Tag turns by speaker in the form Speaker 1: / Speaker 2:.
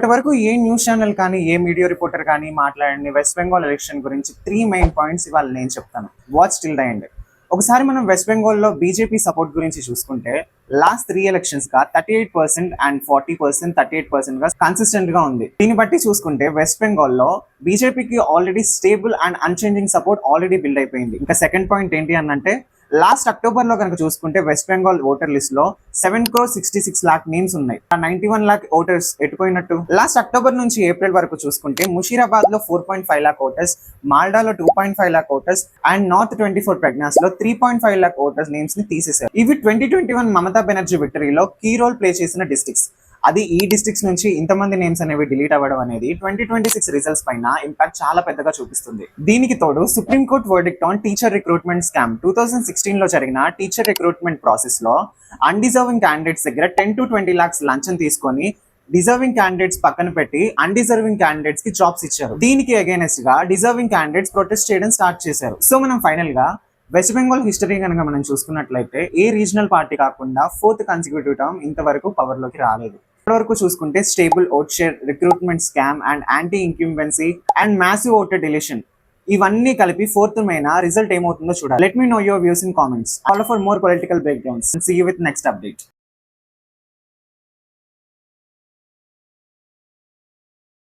Speaker 1: ఇప్పటి వరకు ఏ news channel కానీ ఏ మీడియా రిపోర్టర్ కానీ మాట్లాడండి వెస్ట్ బెంగాల్ ఎలక్షన్ గురించి 3 మెయిన్ పాయింట్స్ ఇవాళ నేను చెప్తాను. Watch till the end. ఒకసారి మనం వెస్ట్ బెంగాల్లో బీజేపీ సపోర్ట్ గురించి చూసుకుంటే లాస్ట్ 3 ఎలక్షన్స్ గా 38% అండ్ 40%, 38% గా కన్సిస్టెంట్ గా ఉంది. దీన్ని బట్టి చూసుకుంటే వెస్ట్ బెంగాల్లో బీజేపీకి already stable and unchanging support already build అయిపోయింది. ఇంకా సెకండ్ పాయింట్ ఏంటి అంటే లాస్ట్ అక్టోబర్ లో కనుక చూసుకుంటే వెస్ట్ బెంగాల్ ఓటర్ లిస్ట్ లో 7,66,00,000 నేమ్స్ ఉన్నాయి. 91 lakh ఓటర్స్ ఎటుపోయినట్టు. లాస్ట్ అక్టోబర్ నుంచి ఏప్రిల్ వరకు చూసుకుంటే ముషీరాబాద్ లో 4.5 lakh ఓటర్స్, మాల్డాలో 2.5 lakh voters and North 24 Parganas లో 3.5 lakh ఓటర్స్ నేమ్స్ ని తీసేశారు. ఇవి 2021 మమతా బెనర్జీ విక్టరీలో కీ రోల్ ప్లే చేసిన డిస్ట్రిక్ట్స్. అది ఈ డిస్ట్రిక్ట్స్ నుంచి ఇంతమంది నేమ్స్ అనేవి డిలీట్ అవ్వడం అనేది 2026 రిజల్ట్స్ పైన ఇంపాక్ట్ చాలా పెద్దగా చూపిస్తుంది. దీనికి తోడు supreme court verdict on teacher recruitment scam 2016 లో జరిగిన టీచర్ రిక్రూట్మెంట్ ప్రాసెస్ లో అన్డిజర్వింగ్ క్యాండిడేట్స్ దగ్గర 10 to 20 lakhs లంచం తీసుకొని డిజర్వింగ్ క్యాండిడేట్స్ పక్కన పెట్టి అన్డిజర్వింగ్ క్యాండిడేట్స్ కి జాబ్స్ ఇచ్చారు. దీనికి అగైనెస్ట్ గా డిజర్వింగ్ క్యాండిడేట్స్ ప్రొటెస్ట్ చేయడం స్టార్ట్ చేశారు. సో మనం ఫైనల్ గా వెస్ట్ బెంగాల్ హిస్టరీ కనుక మనం చూసుకున్నట్లయితే ఏ రీజనల్ పార్టీ కాకుండా 4th కన్సిక్యూటివ్ టర్మ్ ఇంతవరకు పవర్ లోకి రాలేదు. ఇప్పటివరకు చూసుకుంటే stable vote share, recruitment scam and anti incumbency and massive voter deletion ఇవన్నీ కలిపి 4th మైన రిజల్ట్ ఏమవుతుందో చూడాలి. Let me know your views in comments. Follow for more political breakdowns. See you with next update.